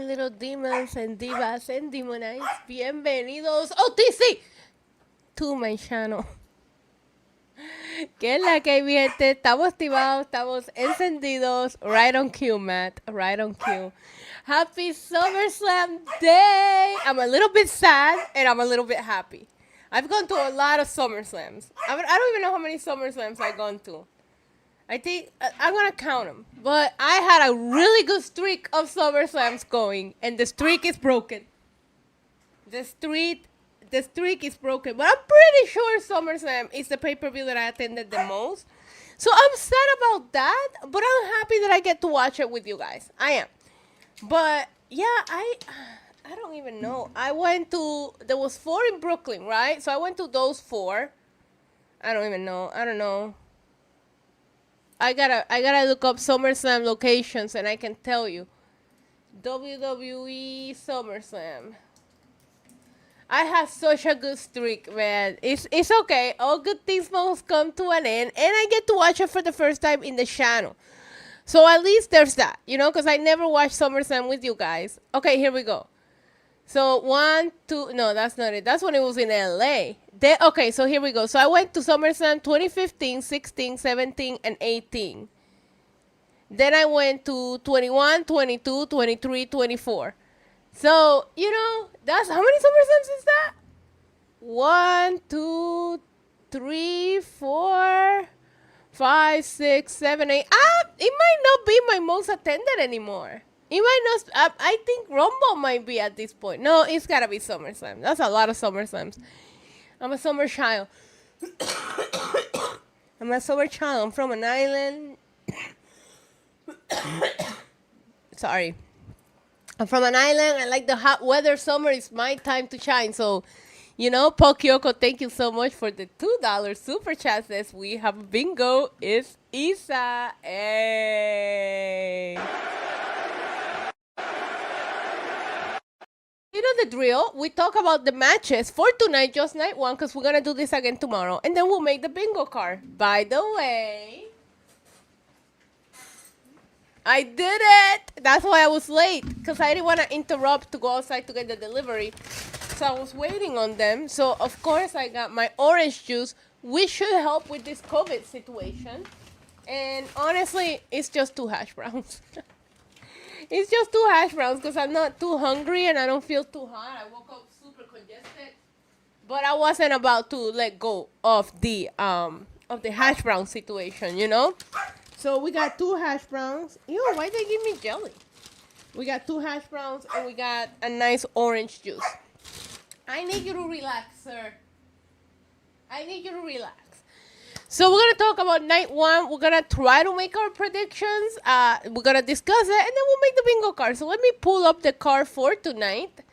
little demons and divas and demonites. Bienvenidos, OTC, to my channel. ¿Qué es la que hay, mi gente? Estamos activados, estamos encendidos. Right on cue, Matt. Right on cue. Happy Summerslam Day! I'm a little bit sad and I'm a little bit happy. I've gone to a lot of SummerSlams. I don't even know how many SummerSlams I've gone to. I think I'm gonna count them, but I had a really good streak of SummerSlams going, and the streak is broken. The streak is broken, but I'm pretty sure SummerSlam is the pay-per-view that I attended the most. So I'm sad about that, but I'm happy that I get to watch it with you guys. I am, but yeah, I don't even know. I went to there was 4 in Brooklyn, right? So I went to those 4. I don't even know. I don't know. I gotta look up SummerSlam locations and I can tell you. WWE Summerslam. I had such a good streak, man. It's okay. All good things must come to an end, and I get to watch it for the first time in the channel. So at least there's that, you know, because I never watched SummerSlam with you guys. Okay, here we go. So 1, 2, no, that's not it. That's when it was in LA. Okay, so here we go. So I went to SummerSlam 2015, 16, 17, and 18. Then I went to 21, 22, 23, 24. So, you know, that's how many SummerSlams is that? 1, 2, 3, 4, 5, 6, 7, 8. It might not be my most attended anymore. It might not. I think Rumble might be at this point. No, it's gotta be SummerSlam. That's a lot of SummerSlams. I'm a summer child. I'm a summer child. I'm from an island. Sorry. I'm from an island. I like the hot weather. Summer is my time to shine. So, you know, Paul Kyoko, thank you so much for the $2 super chat. Says we have bingo. It's Isa. Hey. You know the drill. We talk about the matches for tonight, just night 1, because we're going to do this again tomorrow. And then we'll make the bingo card. By the way, I did it. That's why I was late, because I didn't want to interrupt to go outside to get the delivery. So I was waiting on them. So, of course, I got my orange juice, which should help with this COVID situation. And honestly, it's just 2 hash browns. It's just 2 hash browns because I'm not too hungry and I don't feel too hot. I woke up super congested, but I wasn't about to let go of the hash brown situation, you know. So we got 2 hash browns. Ew, why they give me jelly? We got 2 hash browns and we got a nice orange juice. I need you to relax, sir. I need you to relax. So we're going to talk about night 1. We're going to try to make our predictions. We're going to discuss it, and then we'll make the bingo card. So let me pull up the card for tonight.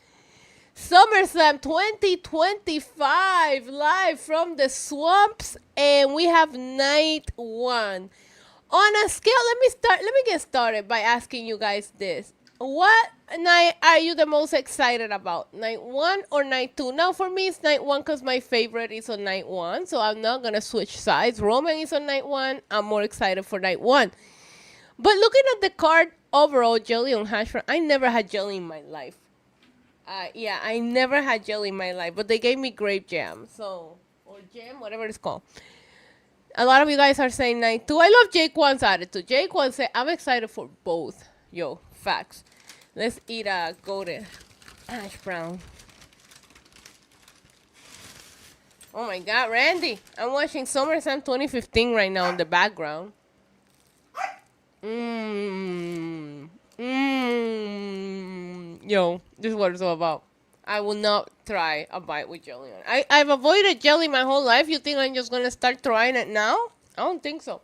SummerSlam 2025 live from the swamps, and we have night 1. On a scale, let me get started by asking you guys this. What night are you the most excited about? Night 1 or night 2? Now, for me, it's night 1 because my favorite is on night 1. So I'm not going to switch sides. Roman is on night 1. I'm more excited for night 1. But looking at the card overall, jelly on hash brown, I never had jelly in my life. Yeah, I never had jelly in my life. But they gave me grape jam. So, or jam, whatever it's called. A lot of you guys are saying night 2. I love Jake One's attitude. Jake One said, I'm excited for both. Yo. Facts. Let's eat a golden hash brown. Oh my God, Randy! I'm watching SummerSlam 2015 right now in the background. Yo, this is what it's all about. I will not try a bite with jelly on it. I've avoided jelly my whole life. You think I'm just gonna start trying it now? I don't think so.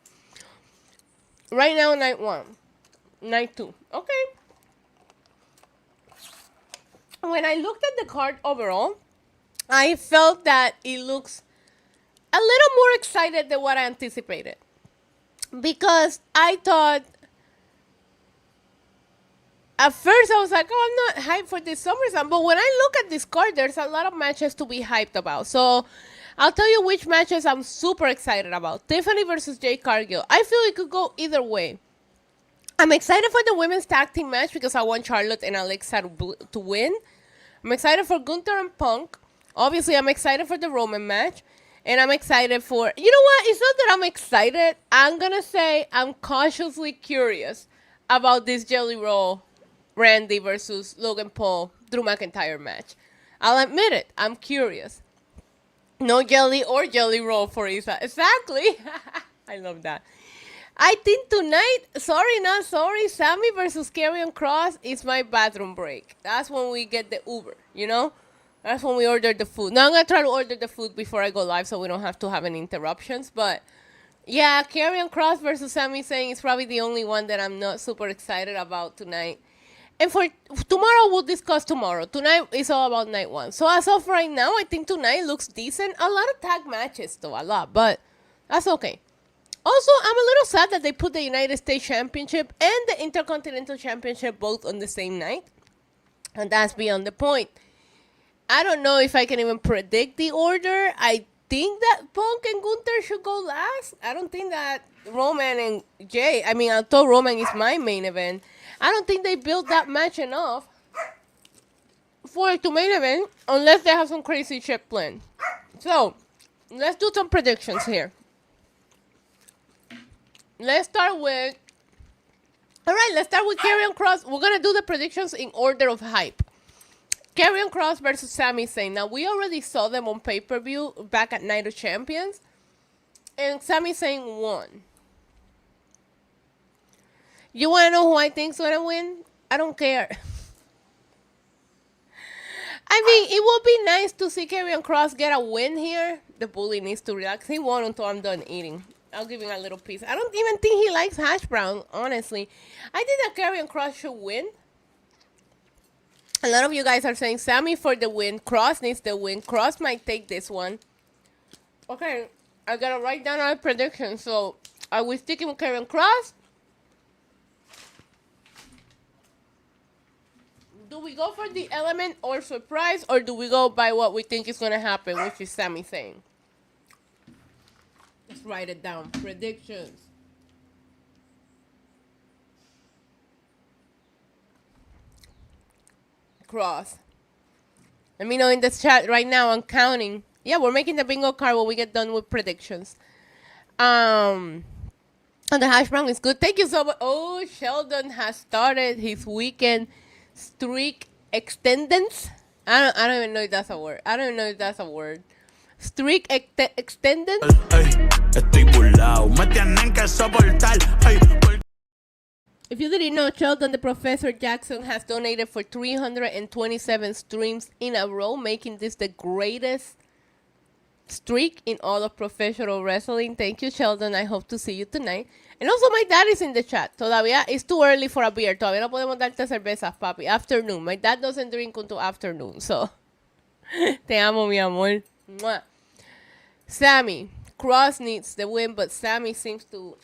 Right now, night 1. Night 2. Okay. When I looked at the card overall, I felt that it looks a little more excited than what I anticipated. Because I thought, at first I was like, oh, I'm not hyped for this SummerSlam. But when I look at this card, there's a lot of matches to be hyped about. So I'll tell you which matches I'm super excited about. Tiffany versus Jade Cargill. I feel it could go either way. I'm excited for the women's tag team match because I want Charlotte and Alexa to win. I'm excited for Gunther and Punk. Obviously, I'm excited for the Roman match. And I'm excited for... You know what? It's not that I'm excited. I'm going to say I'm cautiously curious about this Jelly Roll, Randy versus Logan Paul, Drew McIntyre match. I'll admit it. I'm curious. No jelly or Jelly Roll for Isa. Exactly. I love that. I think tonight, sorry, not sorry, Sammy versus Karrion Kross is my bathroom break. That's when we get the Uber, you know? That's when we order the food. Now I'm going to try to order the food before I go live so we don't have to have any interruptions. But, yeah, Karrion Kross versus Sami Zayn is probably the only one that I'm not super excited about tonight. And for tomorrow, we'll discuss tomorrow. Tonight is all about night one. So as of right now, I think tonight looks decent. A lot of tag matches, though, a lot. But that's okay. Also, I'm a little sad that they put the United States Championship and the Intercontinental Championship both on the same night. And that's beyond the point. I don't know if I can even predict the order. I think that Punk and Gunther should go last. I don't think that Roman and Jay, I mean, although Roman is my main event, I don't think they built that match enough for it to main event unless they have some crazy shit planned. So, let's do some predictions here. Let's start with... Alright, let's start with Karrion Kross. We're going to do the predictions in order of hype. Karrion Kross versus Sami Zayn. Now, we already saw them on pay-per-view back at Night of Champions. And Sami Zayn won. You want to know who I think's going to win? I don't care. I mean, it would be nice to see Karrion Kross get a win here. The bully needs to relax. He won't until I'm done eating. I'll give him a little piece. I don't even think he likes hash brown, honestly. I think that Karrion Kross should win. A lot of you guys are saying Sammy for the win. Kross needs the win. Kross might take this one. Okay, I gotta write down our predictions. So, are we sticking with Karrion Kross? Do we go for the element or surprise, or do we go by what we think is gonna happen, which is Sami Zayn? Let's write it down. Predictions. Kross. Let me know in the chat right now. I'm counting. Yeah, we're making the bingo card when we get done with predictions. And the hash brown is good. Thank you so much. Oh, Sheldon has started his weekend streak extendance. I don't even know if that's a word. I don't even know if that's a word. Streak extendance. If you didn't know, Sheldon the Professor Jackson has donated for 327 streams in a row, making this the greatest streak in all of professional wrestling. Thank you, Sheldon. I hope to see you tonight. And also, my dad is in the chat. Todavía it's too early for a beer. Todavía no podemos darte cervezas, papi. Afternoon. My dad doesn't drink until afternoon. So, te amo, mi amor. Mwah. Sammy. Kross needs the win, but Sammy seems to...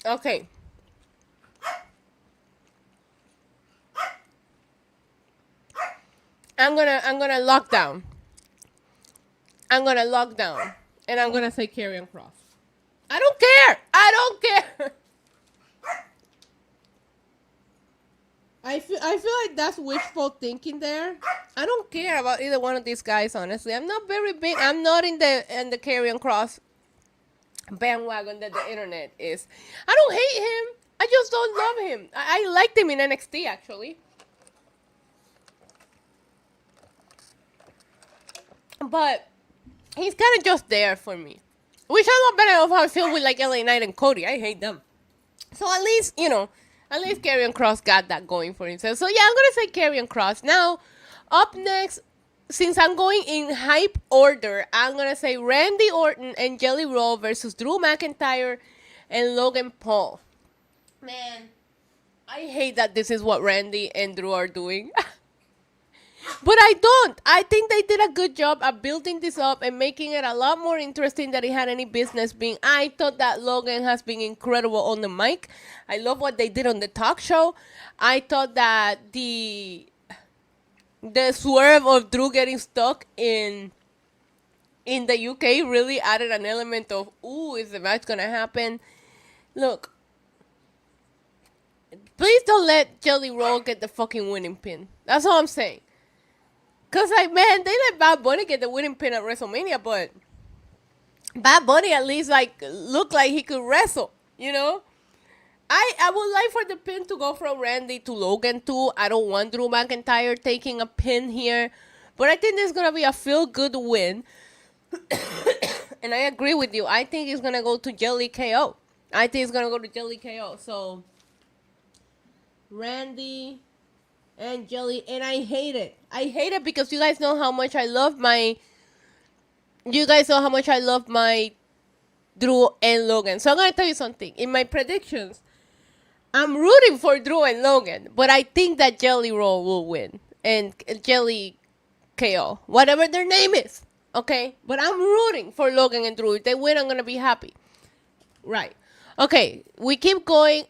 Okay. I'm gonna lock down. I'm gonna lock down. And I'm gonna say Karrion Kross. I don't care! I don't care! I feel like that's wishful thinking there. I don't care about either one of these guys, honestly. I'm not very big. I'm not in the Karrion Kross bandwagon that the internet is. I don't hate him. I just don't love him. I liked him in NXT, actually. But he's kind of just there for me. Which I love better of how I feel with like LA Knight and Cody. I hate them. So at least, you know, at least Karrion Kross got that going for himself. So yeah, I'm going to say Karrion Kross. Now, up next, since I'm going in hype order, I'm going to say Randy Orton and Jelly Roll versus Drew McIntyre and Logan Paul. Man, I hate that this is what Randy and Drew are doing. But I don't. I think they did a good job at building this up and making it a lot more interesting than it had any business being. I thought that Logan has been incredible on the mic. I love what they did on the talk show. I thought that the the swerve of Drew getting stuck in the UK really added an element of, ooh, is the match gonna happen? Look, please don't let Jelly Roll get the fucking winning pin. That's all I'm saying. Cause like, man, they let Bad Bunny get the winning pin at WrestleMania, but Bad Bunny at least like looked like he could wrestle, you know? I would like for the pin to go from Randy to Logan too. I don't want Drew McIntyre taking a pin here. But I think this is gonna be a feel good win. And I agree with you. I think it's gonna go to Jelly KO. I think it's gonna go to Jelly KO. So Randy and Jelly, and I hate it. I hate it because you guys know how much I love my Drew and Logan. So I'm gonna tell you something. In my predictions, I'm rooting for Drew and Logan, but I think that Jelly Roll will win and Jelly KO, whatever their name is. Okay, but I'm rooting for Logan and Drew. If they win, I'm gonna be happy. Right. Okay, we keep going.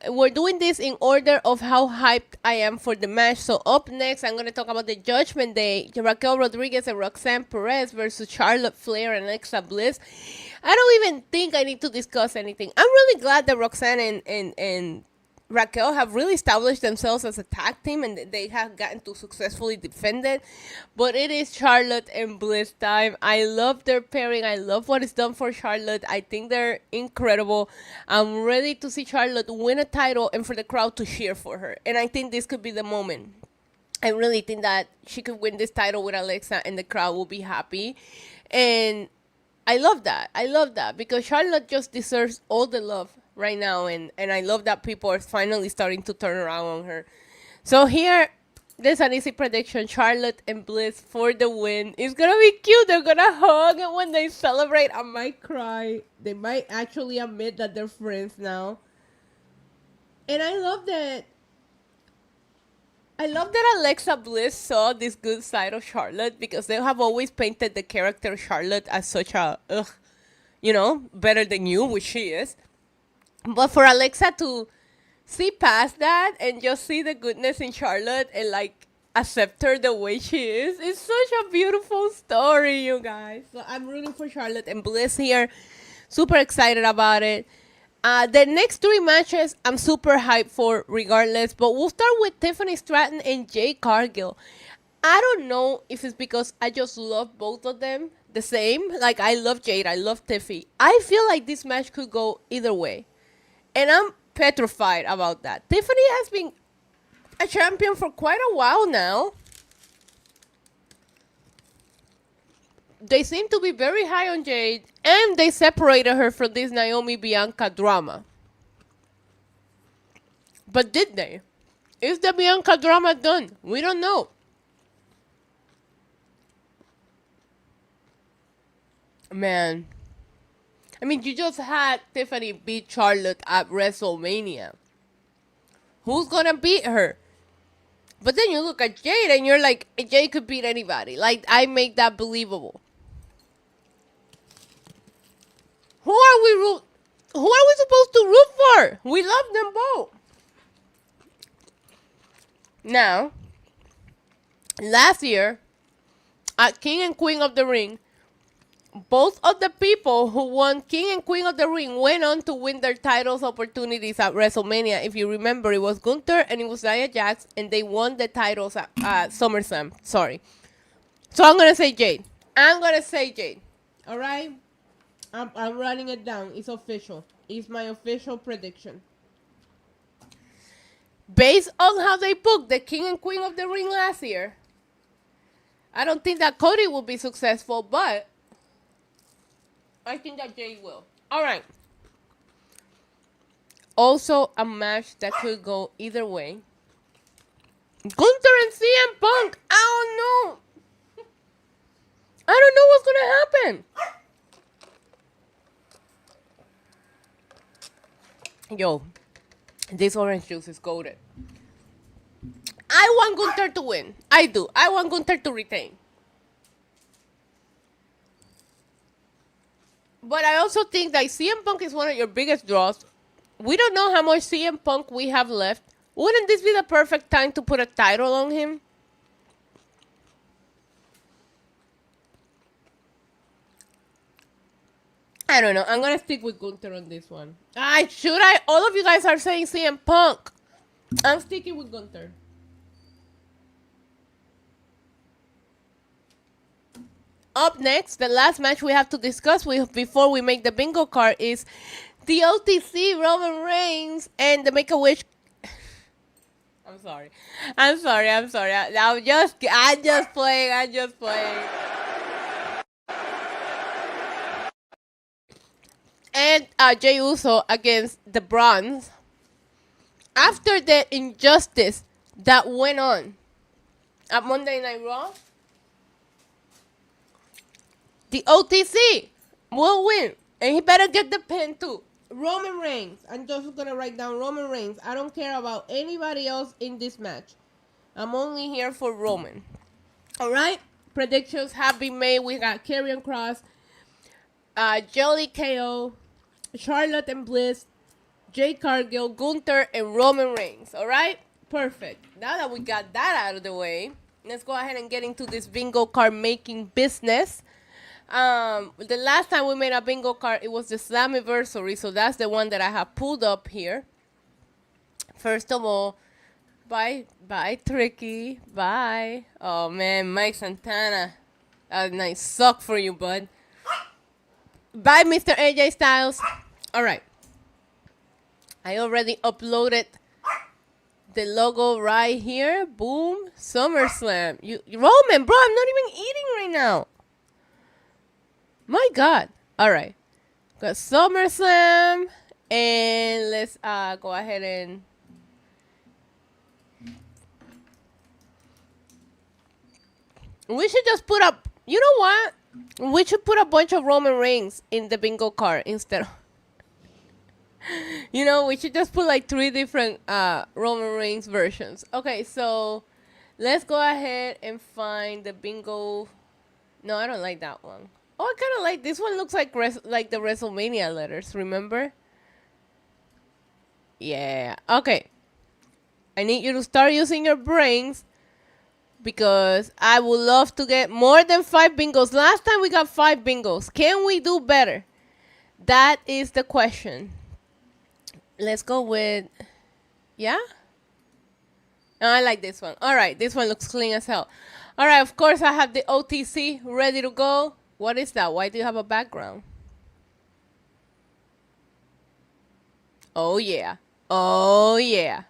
We're doing this in order of how hyped I am for the match. So up next, I'm going to talk about the Judgment Day. Raquel Rodriguez and Roxanne Perez versus Charlotte Flair and Alexa Bliss. I don't even think I need to discuss anything. I'm really glad that Roxanne and Raquel have really established themselves as a tag team and they have gotten to successfully defend it. But it is Charlotte and Bliss time. I love their pairing. I love what it's done for Charlotte. I think they're incredible. I'm ready to see Charlotte win a title and for the crowd to cheer for her. And I think this could be the moment. I really think that she could win this title with Alexa and the crowd will be happy. And I love that. I love that because Charlotte just deserves all the love right now, and I love that people are finally starting to turn around on her. So here, there's an easy prediction. Charlotte and Bliss for the win. It's going to be cute. They're going to hug, and when they celebrate, I might cry. They might actually admit that they're friends now. And I love that Alexa Bliss saw this good side of Charlotte because they have always painted the character Charlotte as such a, better than you, which she is. But for Alexa to see past that and just see the goodness in Charlotte and like accept her the way she is, it's such a beautiful story, you guys. So I'm rooting for Charlotte and Bliss here. Super excited about it. The next 3 matches I'm super hyped for regardless, but we'll start with Tiffany Stratton and Jade Cargill. I don't know if it's because I just love both of them the same. Like, I love Jade, I love Tiffy. I feel like this match could go either way. And I'm petrified about that. Tiffany has been a champion for quite a while now. They seem to be very high on Jade. And they separated her from this Naomi Bianca drama. But did they? Is the Bianca drama done? We don't know. Man. I mean, you just had Tiffany beat Charlotte at WrestleMania. Who's gonna beat her? But then you look at Jade and you're like, Jade could beat anybody. Like, I make that believable. Who are we supposed to root for? We love them both. Now, last year, at King and Queen of the Ring, both of the people who won King and Queen of the Ring went on to win their titles opportunities at WrestleMania. If you remember, it was Gunther and it was Nia Jax, and they won the titles at SummerSlam. Sorry. So I'm going to say Jade. All right? I'm writing it down. It's official. It's my official prediction. Based on how they booked the King and Queen of the Ring last year, I don't think that Cody will be successful, but I think that Jay will. All right. Also, a match that could go either way. Gunther and CM Punk. I don't know. I don't know what's going to happen. Yo, this orange juice is goated. I want Gunther to win. I do. I want Gunther to retain. But I also think that CM Punk is one of your biggest draws. We don't know how much CM Punk we have left. Wouldn't this be the perfect time to put a title on him? I don't know. I'm gonna stick with Gunther on this one. Should I? All of you guys are saying CM Punk. I'm sticking with Gunther. Up next, the last match we have to discuss before we make the bingo card is the OTC Roman Reigns and the Make-A-Wish. I'm sorry. I'm sorry. I'm just playing. And Jey Uso against the Bronze. After the injustice that went on at Monday Night Raw, the OTC will win. And he better get the pin too. Roman Reigns. I'm just going to write down Roman Reigns. I don't care about anybody else in this match. I'm only here for Roman. All right? Predictions have been made. We got Karrion Kross, Jelly KO, Charlotte and Bliss, Jade Cargill, Gunther, and Roman Reigns. All right? Perfect. Now that we got that out of the way, let's go ahead and get into this bingo card making business. The last time we made a bingo card, it was the Slammiversary, so that's the one that I have pulled up here. First of all, bye, Tricky, bye. Oh man, Mike Santana, a nice suck for you, bud. Bye, Mr. AJ Styles. All right, I already uploaded the logo right here. Boom, SummerSlam. Roman, bro, I'm not even eating right now. My God. All right. Got SummerSlam. And let's go ahead and... We should just put up... You know what? We should put a bunch of Roman Reigns in the bingo card instead of... You know, we should just put like 3 different Roman Reigns versions. Okay, so... Let's go ahead and find the bingo... No, I don't like that one. Oh, I kind of like this one. Looks like the WrestleMania letters. Remember? Yeah. Okay. I need you to start using your brains because I would love to get more than 5 bingos. Last time we got 5 bingos. Can we do better? That is the question. Let's go with... Yeah? No, I like this one. All right. This one looks clean as hell. All right. Of course, I have the OTC ready to go. What is that? Why do you have a background? Oh, yeah. Oh, yeah.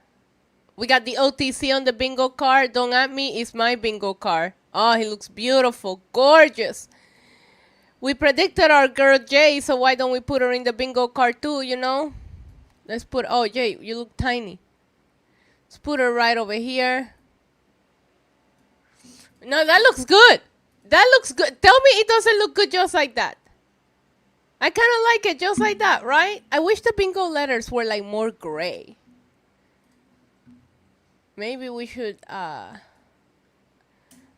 We got the OTC on the bingo card. Don't at me. It's my bingo card. Oh, he looks beautiful. Gorgeous. We predicted our girl Jay, so why don't we put her in the bingo card too, you know? Let's put... Oh, Jay, you look tiny. Let's put her right over here. No, that looks good. That looks good. Tell me it doesn't look good just like that. I kind of like it just like that, right? I wish the bingo letters were like more gray. Maybe we should add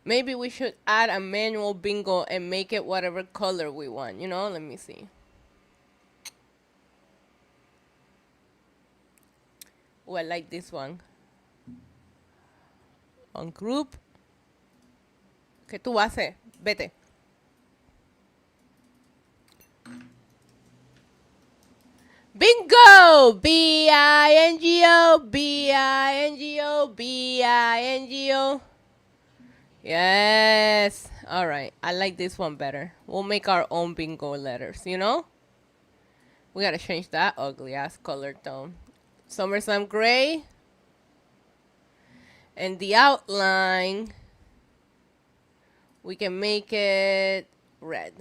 a manual bingo and make it whatever color we want. You know, let me see. Oh, I like this one. On group. ¿Qué tú vas a hacer? Vete. Bingo! B-I-N-G-O, B-I-N-G-O, B-I-N-G-O. Yes. All right. I like this one better. We'll make our own bingo letters, you know? We got to change that ugly-ass color tone. SummerSlam gray. And the outline... We can make it red.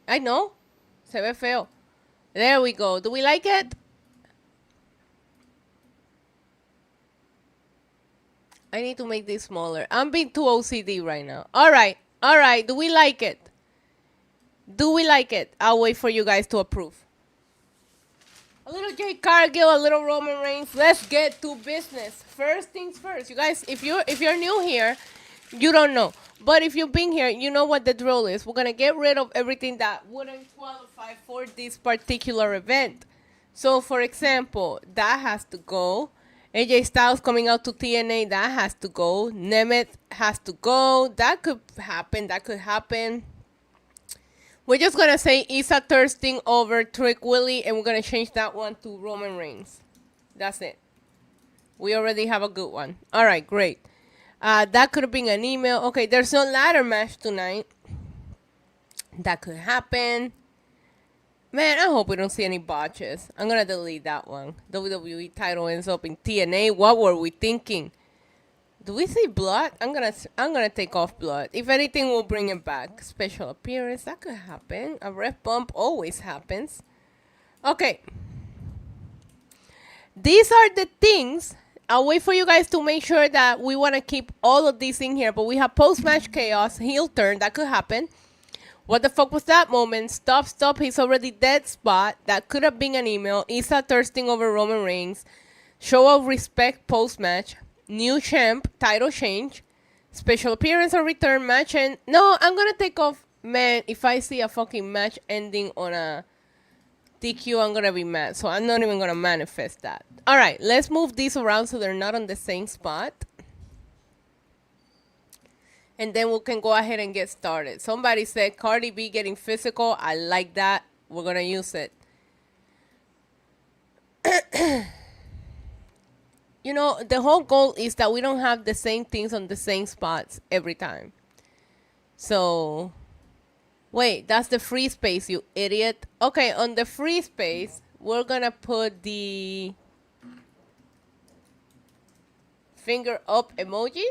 I know. Se ve feo. There we go. Do we like it? I need to make this smaller. I'm being too OCD right now. All right. All right. Do we like it? Do we like it? I'll wait for you guys to approve. A little Jade Cargill, a little Roman Reigns. Let's get to business. First things first. You guys, if you're new here, you don't know. But if you've been here, you know what the drill is. We're going to get rid of everything that wouldn't qualify for this particular event. So, for example, that has to go. AJ Styles coming out to TNA, that has to go. Nemeth has to go. That could happen. That could happen. We're just gonna say Isa thirsting over Trick Willie, and we're gonna change that one to Roman Reigns. That's it. We already have a good one. All right, great. That could have been an email. Okay, there's no ladder match tonight. That could happen. Man, I hope we don't see any botches. I'm gonna delete that one. WWE title ends up in TNA. What were we thinking? Do we see blood? I'm gonna take off blood. If anything, we'll bring it back. Special appearance. That could happen. A ref bump always happens. Okay. These are the things. I'll wait for you guys to make sure that we want to keep all of these in here. But we have post-match chaos, heel turn. That could happen. What the fuck was that moment? Stop. He's already dead spot. That could have been an email. Isa thirsting over Roman Reigns. Show of respect post-match. New champ. Title change. Special appearance or return match. And no, I'm going to take off. Man, if I see a fucking match ending on a DQ, I'm going to be mad. So I'm not even going to manifest that. All right, let's move these around so they're not on the same spot. And then we can go ahead and get started. Somebody said Cardi B getting physical. I like that. We're going to use it. You know, the whole goal is that we don't have the same things on the same spots every time. So, wait, that's the free space, you idiot. Okay, on the free space, we're going to put the finger up emoji.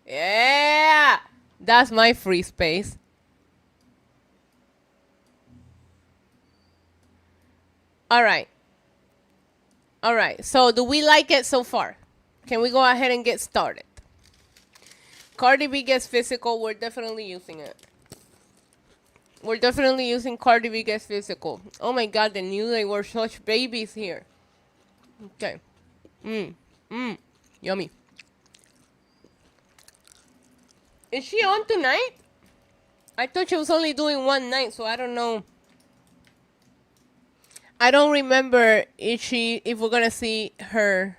Yeah, that's my free space. All right. So do we like it so far? Can we go ahead and get started? Cardi B gets physical. We're definitely using it. We're definitely using Cardi B gets physical. Oh my God, they knew they were such babies here. Okay. Yummy. Is she on tonight? I thought she was only doing one night, so I don't know. I don't remember if we're gonna see her.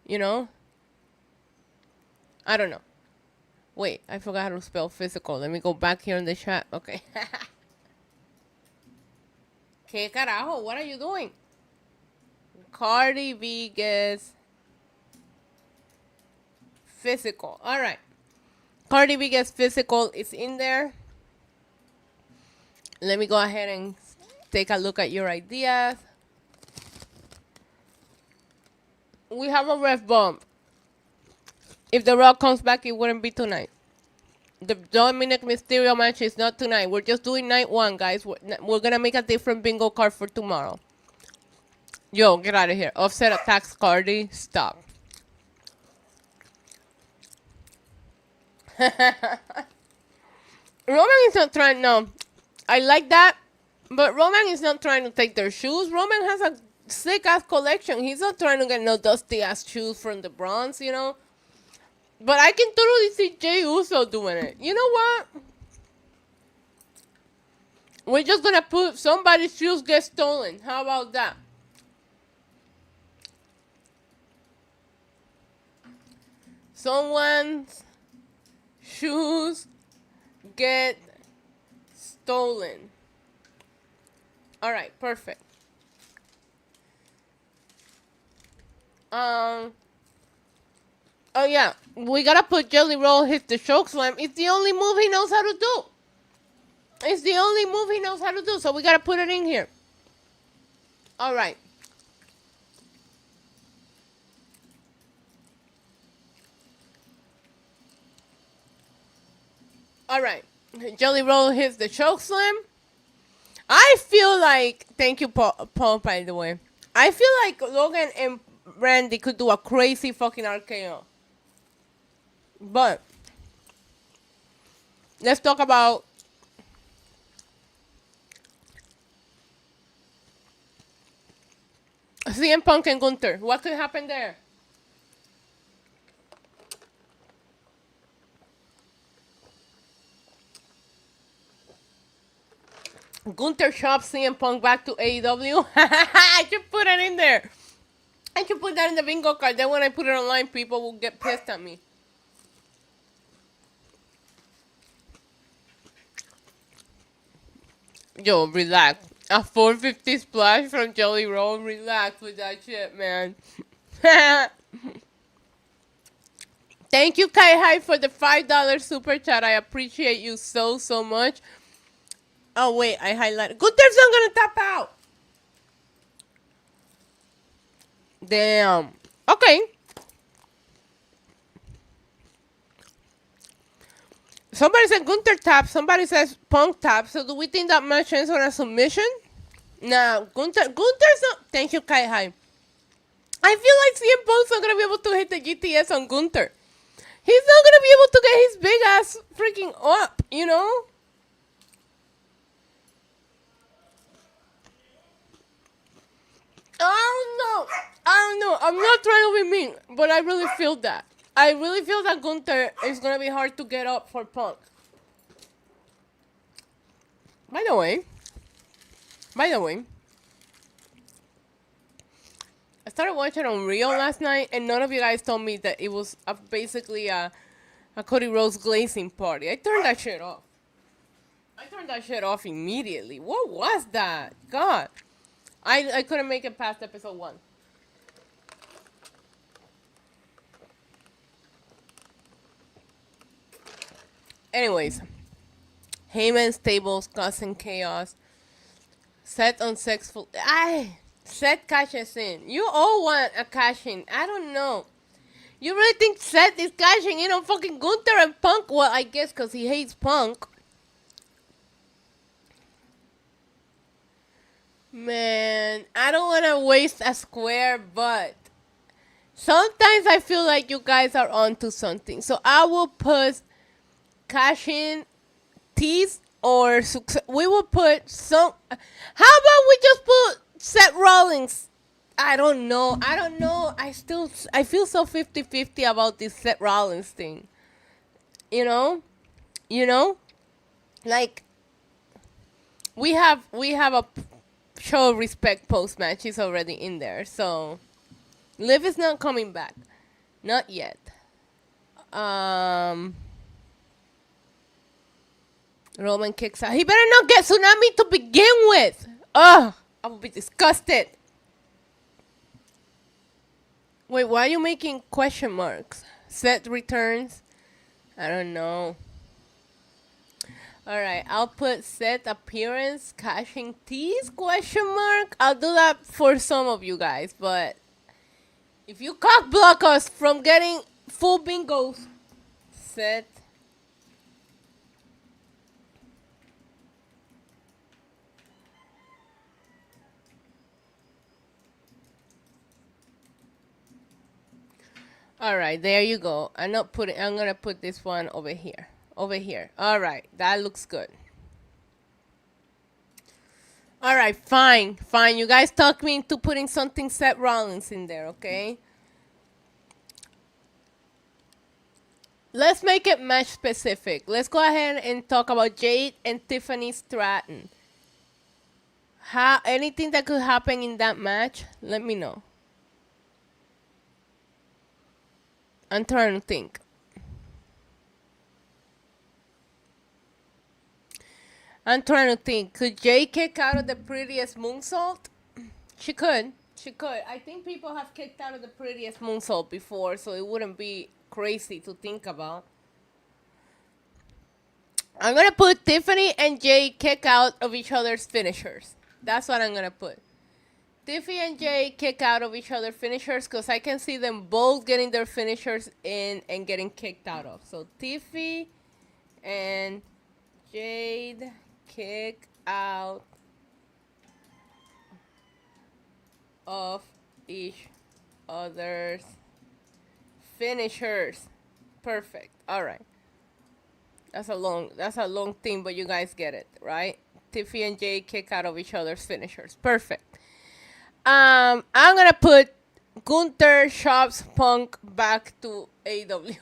You know? I don't know. Wait, I forgot how to spell physical. Let me go back here in the chat. Okay. ¿Qué carajo? What are you doing? Cardi B gets physical. All right. Cardi B gets physical. It's in there. Let me go ahead and take a look at your ideas. We have a ref bump. If The Rock comes back, it wouldn't be tonight. The Dominic Mysterio match is not tonight. We're just doing night one, guys. We're going to make a different bingo card for tomorrow. Yo, get out of here. Offset attacks Cardi. Stop. Roman is not trying, no. I like that, but Roman is not trying to take their shoes. Roman has a sick-ass collection. He's not trying to get no dusty-ass shoes from the Bronx, you know. But I can totally see Jey Uso doing it. You know what? We're just going to put somebody's shoes get stolen. How about that? Someone's shoes get stolen. All right, perfect. Oh yeah, we gotta put Jelly Roll hit the choke slam. It's the only move he knows how to do. It's the only move he knows how to do, so we gotta put it in here. All right. All right. Jelly Roll hits the choke slam. I feel like, thank you, Paul, by the way. I feel like Logan and Randy could do a crazy fucking RKO. But let's talk about CM Punk and Gunther. What could happen there? Gunther chops CM Punk back to AEW. I should put it in there. I should put that in the bingo card. Then when I put it online, people will get pissed at me. Yo, relax. A 450 splash from Jelly Roll. Relax with that shit, man. Thank you, Kai Hai, for the $5 super chat. I appreciate you so, so much. Oh, wait, I highlighted. Gunther's not gonna tap out. Damn. Okay. Somebody said Gunther tap. Somebody says Punk tap. So do we think that match ends on a submission? No, Gunther's not. Thank you, Kai Hai. I feel like CM Punk's not gonna be able to hit the GTS on Gunther. He's not gonna be able to get his big ass freaking up, you know? I don't know. I'm not trying to be mean, but I really feel that. I really feel that Gunther is gonna be hard to get up for Punk. By the way, I started watching on Rio last night, and none of you guys told me that it was basically a Cody Rhodes glazing party. I turned that shit off. Immediately. What was that? God. I couldn't make it past episode 1. Anyways. Heyman's tables causing chaos. Set on sexful. Seth cashes in. You all want a cash in. I don't know. You really think Seth is cashing in on fucking Gunther and Punk? Well, I guess because he hates Punk. Man, I don't want to waste a square, but sometimes I feel like you guys are onto something. So I will put cash in tease or success. We will put some. How about we just put Seth Rollins? I don't know. I feel so 50-50 about this Seth Rollins thing. You know? Like we have a show of respect post match. He's already in there. So Liv is not coming back. Not yet. Roman kicks out. He better not get Tsunami to begin with. Ugh, I will be disgusted. Wait, why are you making question marks? Seth returns. I don't know. Alright, I'll put Seth appearance, cashing tease, question mark. I'll do that for some of you guys, but if you cock block us from getting full bingos, Seth. Alright, there you go. I'm gonna put this one over here. Alright, that looks good. Alright, fine. You guys talked me into putting something Seth Rollins in there, okay? Let's make it match specific. Let's go ahead and talk about Jade and Tiffany Stratton. Anything that could happen in that match, let me know. I'm trying to think. Could Jay kick out of the prettiest moonsault? She could. I think people have kicked out of the prettiest moonsault before, so it wouldn't be crazy to think about. I'm going to put Tiffany and Jay kick out of each other's finishers. That's what I'm going to put. Tiffy and Jay kick out of each other's finishers because I can see them both getting their finishers in and getting kicked out of. So Tiffy and Jade kick out of each other's finishers. Perfect. All right. That's a long thing, but you guys get it, right? Tiffy and Jay kick out of each other's finishers. Perfect. I'm gonna put Gunther shops Punk back to AEW.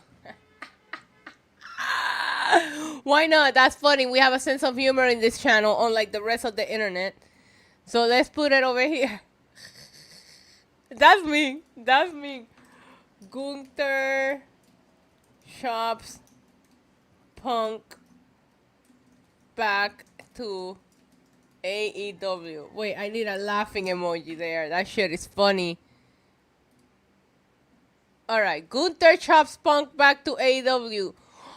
Why not? That's funny. We have a sense of humor in this channel, unlike the rest of the internet. So let's put it over here. That's me. Gunther shops Punk back to AEW. Wait, I need a laughing emoji there. That shit is funny. Alright, Gunther chops Punk back to AEW.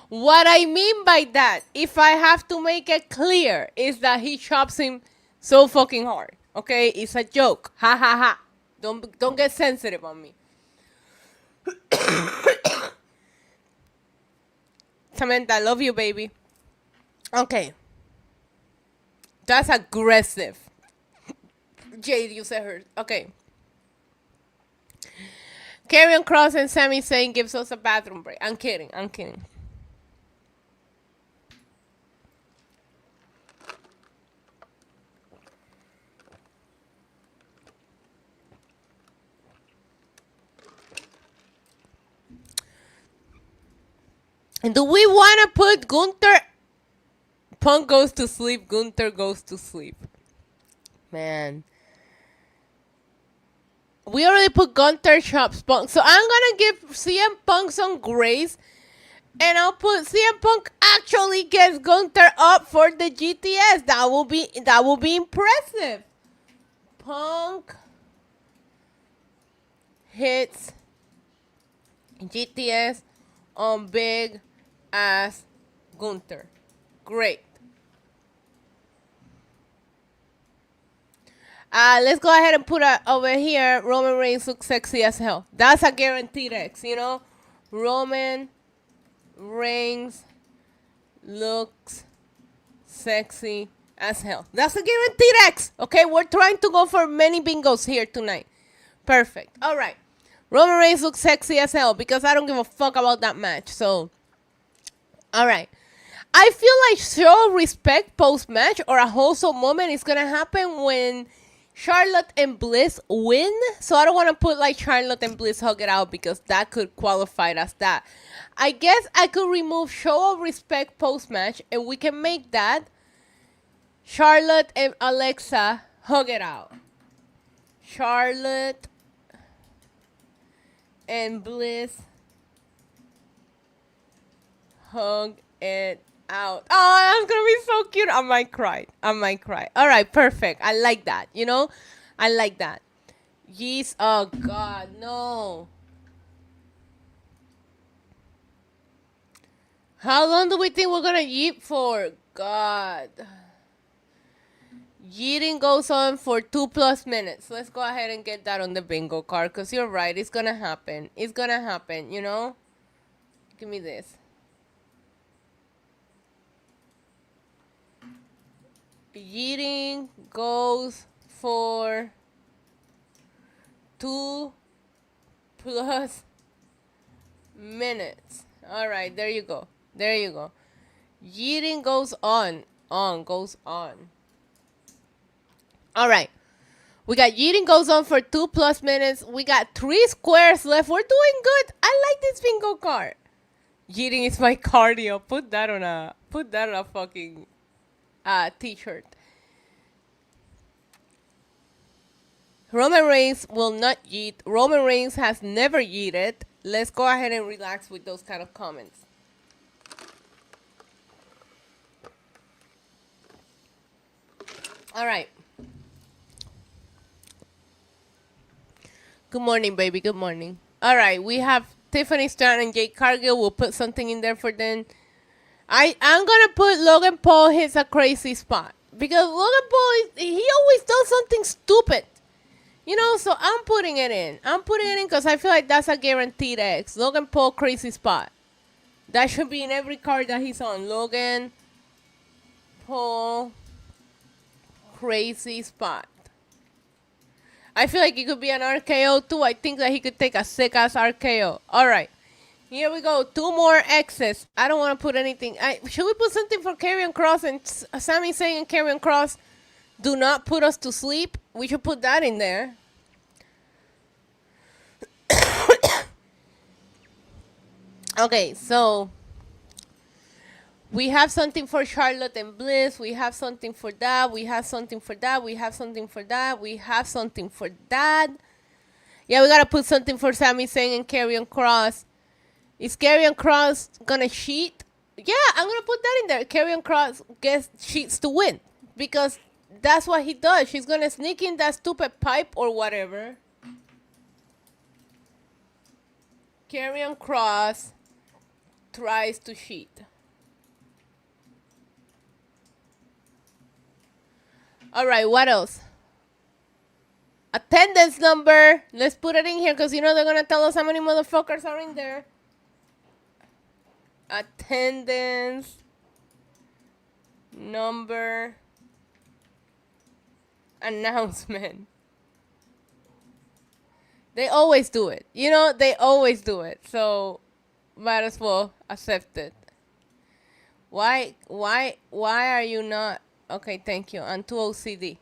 What I mean by that, if I have to make it clear, is that he chops him so fucking hard. Okay? It's a joke. Ha ha ha. Don't get sensitive on me. Samantha, I love you, baby. Okay. That's aggressive. Jade, you said her. Okay. Karrion Kross and Sami Zayn gives us a bathroom break. I'm kidding. And do we want to put Gunther? Punk goes to sleep. Gunther goes to sleep. Man. We already put Gunther chops Punk. So I'm going to give CM Punk some grace. And I'll put CM Punk actually gets Gunther up for the GTS. That will be impressive. Punk hits GTS on big ass Gunther. Great. Let's go ahead and put over here, Roman Reigns looks sexy as hell. That's a guaranteed X, you know? Roman Reigns looks sexy as hell. That's a guaranteed X. Okay, we're trying to go for many bingos here tonight. Perfect. All right. Roman Reigns looks sexy as hell because I don't give a fuck about that match. So, all right. I feel like show respect post-match or a wholesome moment is going to happen when Charlotte and Bliss win. So I don't want to put like Charlotte and Bliss hug it out because that could qualify as that. I guess I could remove show of respect post-match and we can make that Charlotte and Alexa hug it out. Charlotte and Bliss hug it out. Oh, that's gonna be so cute. I might cry. All right, perfect. I like that. You know, I like that. Yes. Oh God, no. How long do we think we're gonna yeet for? God. Yeeting goes on for 2+ minutes. Let's go ahead and get that on the bingo card because you're right. It's gonna happen. It's gonna happen. You know. Give me this. Yeeting goes for 2+ minutes. All right, there you go. Yeeting goes on. Goes on. All right. We got Yeeting goes on for 2+ minutes. We got 3 squares left. We're doing good. I like this bingo card. Yeeting is my cardio. Put that on a fucking t-shirt. Roman Reigns will not yeet. Roman Reigns has never yeeted. Let's go ahead and relax with those kind of comments. All right. Good morning, baby. Good morning. All right. We have Tiffany Stratton and Jade Cargill. We'll put something in there for them. I'm going to put Logan Paul hits a crazy spot. Because Logan Paul, he always does something stupid. You know, so I'm putting it in. Because I feel like that's a guaranteed X. Logan Paul crazy spot. That should be in every card that he's on. Logan Paul crazy spot. I feel like it could be an RKO too. I think that he could take a sick-ass RKO. All right. Here we go. 2 more X's. I don't want to put anything. Should we put something for Karrion Kross and Sami Zayn and Karrion Kross? Do not put us to sleep. We should put that in there. Okay, so we have something for Charlotte and Bliss. We have something for that. We have something for that. We have something for that. We have something for that. Yeah, we got to put something for Sami Zayn and Karrion Kross. Is Karrion Kross going to cheat? Yeah, I'm going to put that in there. Karrion Kross gets cheats to win. Because that's what he does. She's gonna sneak in that stupid pipe or whatever. Karrion Kross tries to cheat. All right, what else? Attendance number. Let's put it in here because you know they're gonna tell us how many motherfuckers are in there. Attendance number announcement. They always do it. You know, they always do it. So might as well accept it. Why are you not? Okay, thank you. I'm too OCD.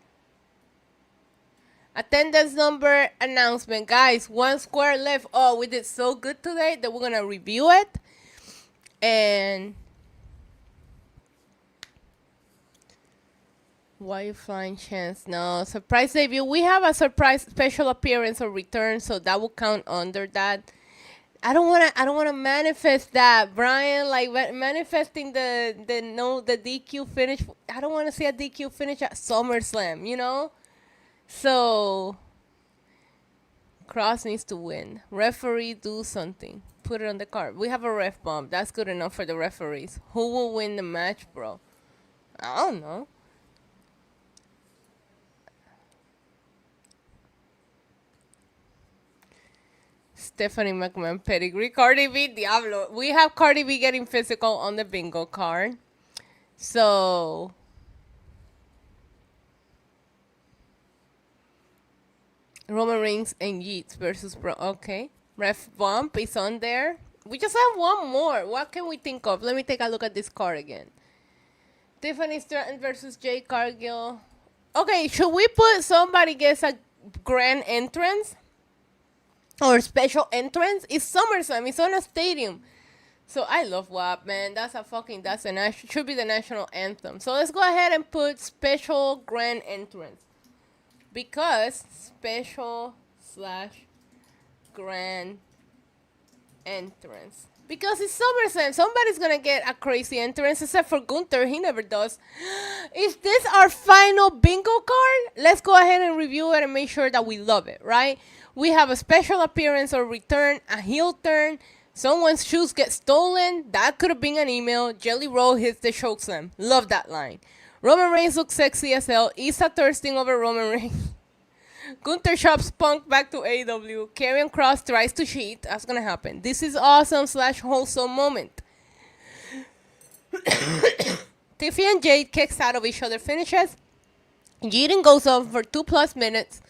Attendance number announcement. Guys, 1 square left. Oh, we did so good today that we're going to review it. And why you flying chance? No, surprise debut. We have a surprise special appearance or return, so that will count under that. I don't wanna manifest that, Brian. Like manifesting the DQ finish. I don't want to see a DQ finish at SummerSlam. You know. So, Cross needs to win. Referee, do something. Put it on the card. We have a ref bomb. That's good enough for the referees. Who will win the match, bro? I don't know. Stephanie McMahon, pedigree. Cardi B, Diablo. We have Cardi B getting physical on the bingo card. So... Roman Reigns and Yeats versus Bro. Okay. Ref bump is on there. We just have one more. What can we think of? Let me take a look at this card again. Tiffany Stratton versus Jade Cargill. Okay, should we put somebody gets a grand entrance? Or special entrance? It's SummerSlam. It's on a stadium. So I love WAP, man. That's should be the national anthem. So let's go ahead and put special grand entrance. Because special / grand entrance. Because it's SummerSlam. Somebody's going to get a crazy entrance except for Gunther. He never does. Is this our final bingo card? Let's go ahead and review it and make sure that we love it, right? We have a special appearance or return, a heel turn. Someone's shoes get stolen. That could have been an email. Jelly Roll hits the chokeslam. Love that line. Roman Reigns looks sexy as hell. Issa thirsting over Roman Reigns. Gunther shops Punk back to AEW. Karrion Kross tries to cheat. That's going to happen. This is awesome / wholesome moment. Tiffy and Jade kicks out of each other finishes. Yeaton goes on for 2+ minutes.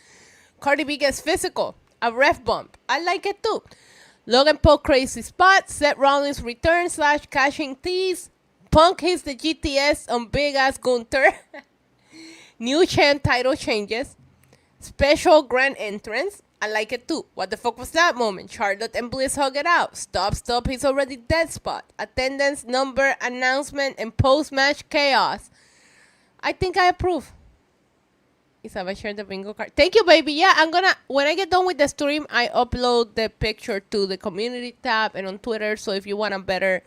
Cardi B gets physical. A ref bump. I like it too. Logan Paul crazy spot. Seth Rollins return / cashing tease. Punk hits the GTS on big ass Gunther. New champ title changes. Special grand entrance. I like it too. What the fuck was that moment? Charlotte and Bliss hug it out. Stop, he's already dead spot. Attendance, number, announcement, and post-match chaos. I think I approve. Isabel shared the bingo card. Thank you, baby. Yeah, when I get done with the stream, I upload the picture to the community tab and on Twitter. So if you want a better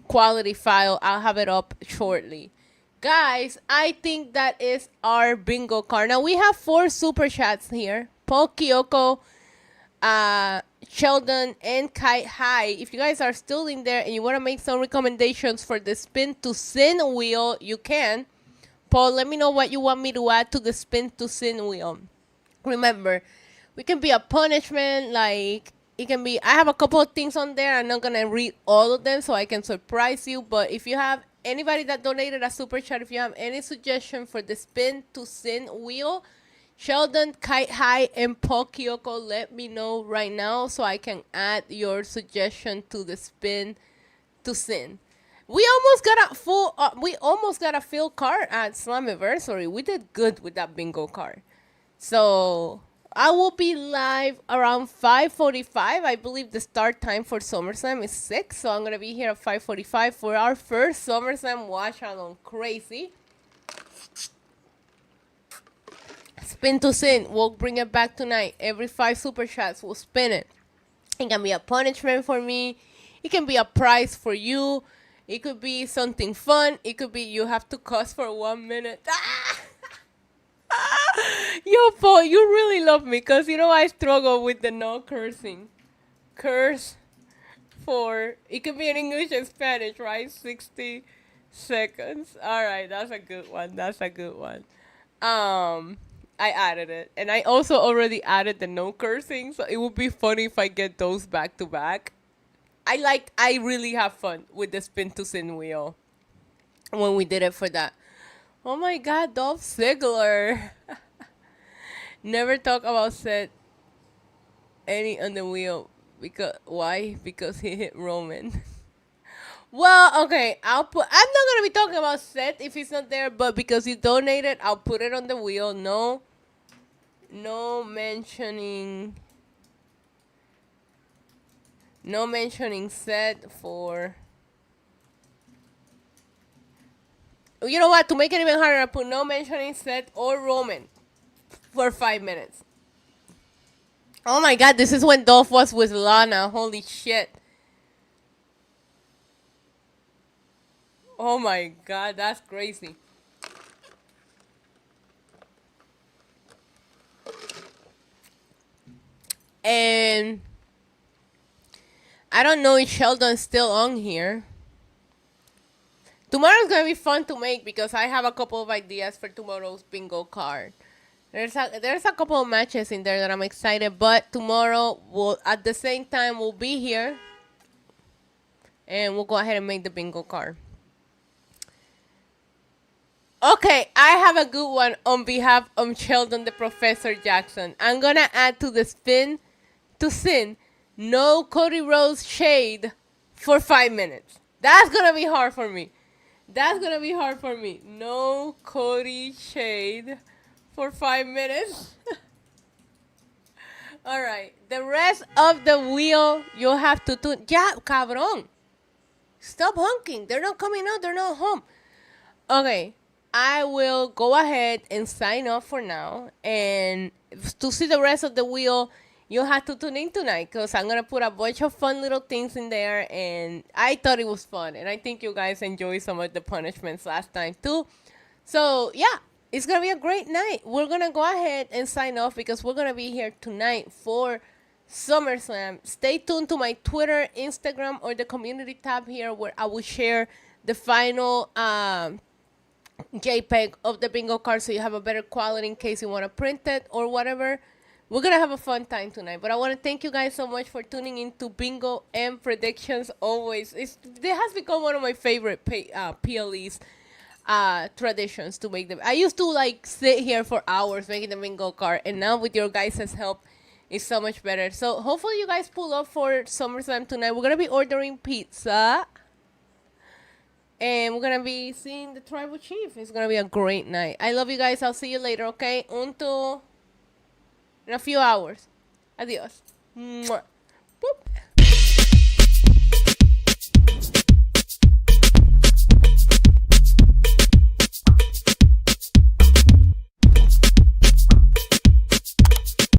quality file, I'll have it up shortly. Guys, I think that is our bingo card. Now, we have 4 super chats here. Paul Kyoko, Sheldon, and Kai Hai. If you guys are still in there and you want to make some recommendations for the spin to sin wheel, you can. Paul, let me know what you want me to add to the spin to sin wheel. Remember, we can be a punishment, like it can be. I have a couple of things on there. I'm not gonna read all of them so I can surprise you. But if you have anybody that donated a super chat, if you have any suggestion for the spin to sin wheel, Sheldon, Kite High, and Paul Kyoko, let me know right now so I can add your suggestion to the spin to sin. We almost got a full card at Slammiversary. We did good with that bingo card. So I will be live around 5:45. I believe the start time for SummerSlam is 6. So I'm going to be here at 5:45 for our first SummerSlam watch along. Crazy. Spin to sin. We'll bring it back tonight. Every 5 super chats, we'll spin it. It can be a punishment for me. It can be a prize for you. It could be something fun. It could be you have to cuss for 1 minute. Ah! Yo, Paul, you really love me because you know I struggle with the no cursing. Curse for, it could be in English and Spanish, right? 60 seconds. All right, that's a good one. That's a good one. I added it, and I also already added the no cursing, so it would be funny if I get those back to back. I really have fun with the spin to sin wheel when we did it for that. Oh my God, Dolph Ziggler. Never talk about Seth any on the wheel because why? Because he hit Roman. Well, okay, I'm not gonna be talking about Seth if he's not there, but because you donated, I'll put it on the wheel. No, no mentioning, no mentioning Seth for. You know what? To make it even harder, I put no mentioning Seth or Roman for 5 minutes. Oh my God, this is when Dolph was with Lana. Holy shit. Oh my God, that's crazy. And I don't know if Sheldon's still on here. Tomorrow's gonna be fun to make because I have a couple of ideas for tomorrow's bingo card. There's a couple of matches in there that I'm excited, but tomorrow we'll at the same time we'll be here and we'll go ahead and make the bingo card. Okay, I have a good one on behalf of Sheldon the Professor Jackson. I'm gonna add to the spin to sin no Cody Rhodes shade for 5 minutes. That's gonna be hard for me. That's gonna be hard for me. No Cody shade for 5 minutes. All right. The rest of the wheel, you'll have to tune. Yeah, cabrón. Stop honking. They're not coming out. They're not home. Okay. I will go ahead and sign off for now. And to see the rest of the wheel, you'll have to tune in tonight because I'm going to put a bunch of fun little things in there. And I thought it was fun. And I think you guys enjoyed some of the punishments last time too. So, yeah. It's going to be a great night. We're going to go ahead and sign off because we're going to be here tonight for SummerSlam. Stay tuned to my Twitter, Instagram, or the community tab here where I will share the final JPEG of the bingo card so you have a better quality in case you want to print it or whatever. We're going to have a fun time tonight. But I want to thank you guys so much for tuning into Bingo and Predictions always. It has become one of my favorite PLEs. Traditions to make them. I used to like sit here for hours making the bingo card, and now with your guys' help, it's so much better. So hopefully you guys pull up for SummerSlam tonight. We're gonna be ordering pizza, and we're gonna be seeing the Tribal Chief. It's gonna be a great night. I love you guys. I'll see you later. Okay, in a few hours. Adios. Mwah. Boop.